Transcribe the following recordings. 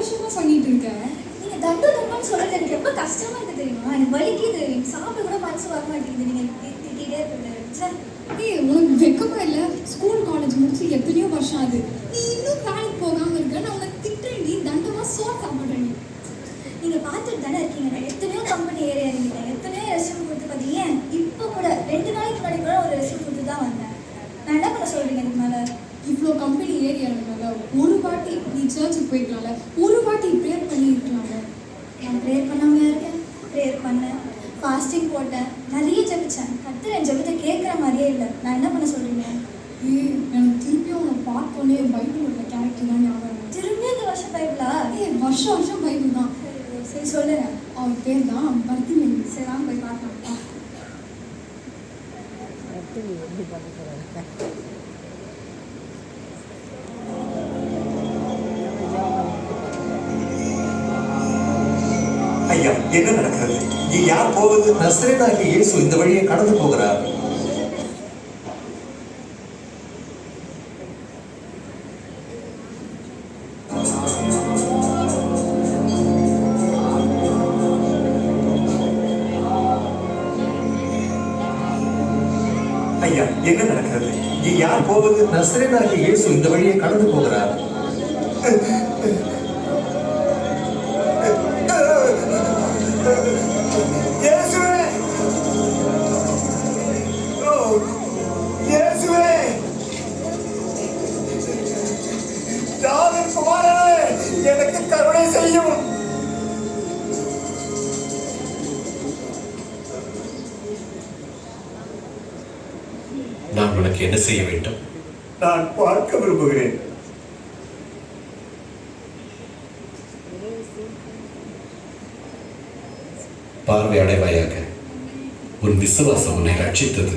வருஷமா சொல்லிட்டு இருக்கேன். நீங்க தண்டு தண்டுன்னு சொல்றது எனக்கு ரொம்ப கஷ்டமா இருக்கு தெரியுமா? எனக்கு வலிக்குது, எனக்கு சாப்பிட கூட மனசு வர மாட்டேங்குது. நீங்க திட்டிகிட்டே இருக்கிறது. ஏய், உனக்கு வெக்கமா இல்ல? ஸ்கூல் காலேஜ் முடிச்சு எத்தனையோ வருஷம் ஆகுது, நீ இன்னும் வேலைக்கு போகாம இருக்க. நான் உனக்கு திட்டுறேன், நீ தண்டமா சோறு சாப்பிடுறேன். நீங்க பார்த்துட்டு தானே இருக்கீங்க, நான் எத்தனையோ கம்பெனி ஏரியா இருக்கேன், எத்தனையோ ரெஸ்யூம் கொடுத்து பார்த்தீங்க. இப்போ கூட 2 நாளைக்கு முன்னாடி கூட ஒரு ரெஸ்யூம் கொடுத்து தான் வந்தேன். நான் என்ன பண்ண சொல்றீங்க இதுக்கு மேலே? இவ்வளோ கம்பெனி ஏரியானால ஒரு வாட்டி நீ சர்ச்சுக்கு போயிருக்கலாம்ல, ஒரு வாட்டி ப்ரேயர் பண்ணி இருக்கலாம்ல. நான் ப்ரேயர் பண்ணாமையா இருக்கேன்? ப்ரேயர் பண்ணேன், ஃபாஸ்டிங் போட்டேன், நிறைய ஜெபிச்சேன். கர்த்தர் என் ஜெபத்தை கேட்குற மாதிரியே இல்லை. நான் என்ன பண்ண சொல்றீங்க? ஏய், எனக்கு திருப்பியும் உன்னை பார்த்தோன்னே பைபிள் உள்ள கேரக்டர் தான் ஞாபகம். திரும்பியும் இந்த வருஷம் பைபிளா? ஏய், வருஷம் வருஷம் பைபிள் தான். சரி சொல்லுங்க. அவன் பேர் தான் பர்த்திமேயு. சரி வாங்க போய் பார்க்கலாம். ஐயா, என்ன நடக்கிறது? இங்கே யார் போவது? நசரேயனாகிய இயேசு இந்த வழியை கடந்து போகிறார். ஐயா, என்ன நடக்கிறது? இங்கே யார் போவது? நசரேயனாகிய இயேசு இந்த வழியை கடந்து போகிறார். இயேசுவே! ஓ, இயேசுவே! தாவீது குமாரனே, எனக்கு கருணை செய்யும். நான் உனக்கு என்ன செய்ய வேண்டும்? நான் பார்க்க விரும்புகிறேன். பார்வை அடைவாயாக. உன் விசுவாசம் உன்னை ரட்சித்தது.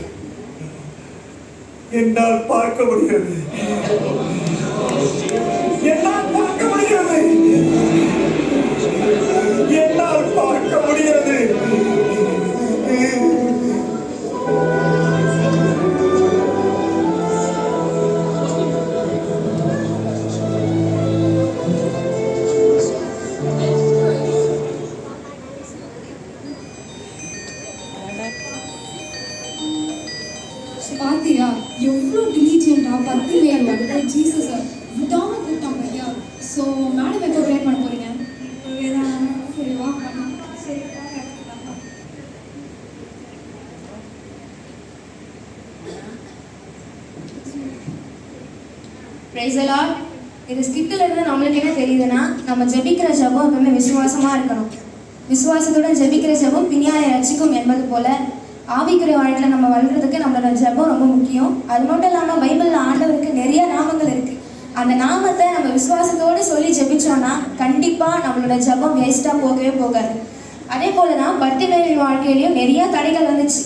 என்னால் பார்க்க முடிகிறது. என்னால் பார்க்க முடிகிறது. என்னால் பார்க்க முடிகிறது. பாத்தியா எவ்வளோ டிலீஜியண்டா பர்த்திமேயு வந்துட்டு ஜீசஸை விடாம கூப்பிட்டாங்க ஐயா. ஸோ மேடம் எப்போ ப்ரேயர் பண்ண போறீங்க? சரி வா பண்ணலாம். சரி பிரைஸ் தி லார்ட். இது ஸ்கிட்டில் இருந்து நம்மளுக்கு என்ன தெரியுதுன்னா, நம்ம ஜெபிக்கிற ஜெபம் எப்பவுமே விசுவாசமாக இருக்கணும். விசுவாசத்துடன் ஜெபிக்கிற ஜெபம் பின்னாடி ரட்சிக்கும் என்பது போல ஆவிக்குரிய வாழ்க்கையில் நம்ம வளர்கிறதுக்கு நம்மளோட ஜெபம் ரொம்ப முக்கியம். அது மட்டும் இல்லாமல் பைபிளில் ஆண்டவருக்கு நிறைய நாமங்கள் இருக்குது. அந்த நாமத்தை நம்ம விசுவாசத்தோடு சொல்லி ஜெபிச்சோன்னா கண்டிப்பாக நம்மளோட ஜெபம் வேஸ்ட்டாக போகவே போகாது. அதே போல தான் பர்த்திமேயு வாழ்க்கையிலையும் நிறைய தடைகள் வந்துச்சு.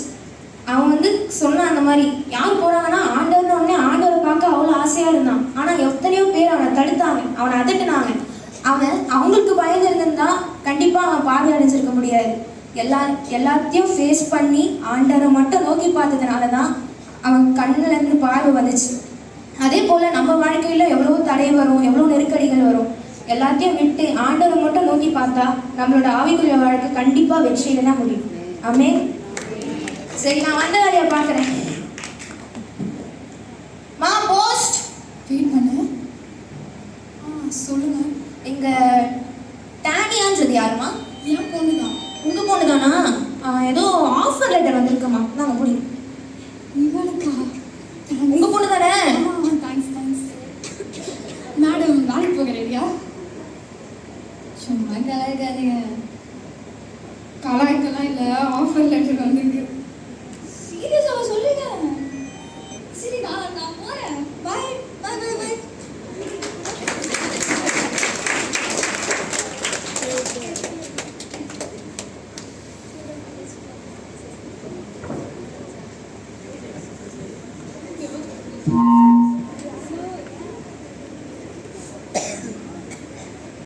அவன் வந்து சொன்னான், அந்த மாதிரி யார் போகிறாங்கன்னா ஆண்டவர்னு உடனே ஆண்டவரை பார்க்க அவ்வளோ ஆசையாக இருந்தான். ஆனால் எத்தனையோ பேர் அவனை தடுத்தாங்க, அவனை அதட்டுனாங்க. அவன் அவங்களுக்கு பயந்து இருந்திருந்தா கண்டிப்பாக அவன் பார்வை அடைஞ்சிருக்க முடியாது. எல்லாத்தையும் ஃபேஸ் பண்ணி ஆண்டவரை மட்டும் நோக்கி பார்த்ததுனால தான் அவன் கண்ணிலேருந்து பார்வை வந்துச்சு. அதே போல் நம்ம வாழ்க்கையில் எவ்வளோ தடை வரும், எவ்வளோ நெருக்கடிகள் வரும், எல்லாத்தையும் விட்டு ஆண்டவரை மட்டும் நோக்கி பார்த்தா நம்மளோட ஆவிக்குரிய வாழ்க்கை கண்டிப்பாக வெற்றியில தான் முடியும். ஆமென். சரி, நான் வந்த வேலையை பார்க்குறேன். மா போஸ்ட் வெயிட் பண்ணு. சொல்லுங்க. எங்கள் டானியான்றது யாருமா? என் பொண்ணு தான். உங்கள் பொண்ணு தானா? ஏதோ ஆஃபர் லெட்டர் வந்திருக்குமா, நாங்கள் முடியும். இவளுக்கா? உங்கள் பொண்ணு தானே? Thanks thanks. மேடம் வேலைக்கு போகிறேன். சும்மா கலாய்க்காதீங்க. கலாய்க்கெல்லாம் இல்லை, ஆஃபர் லெட்டர் வந்திருக்கு. சீரியஸாக சொல்லுங்க. சரி நான் போகிறேன். பாய் பாய் பாய் பாய். Thank you.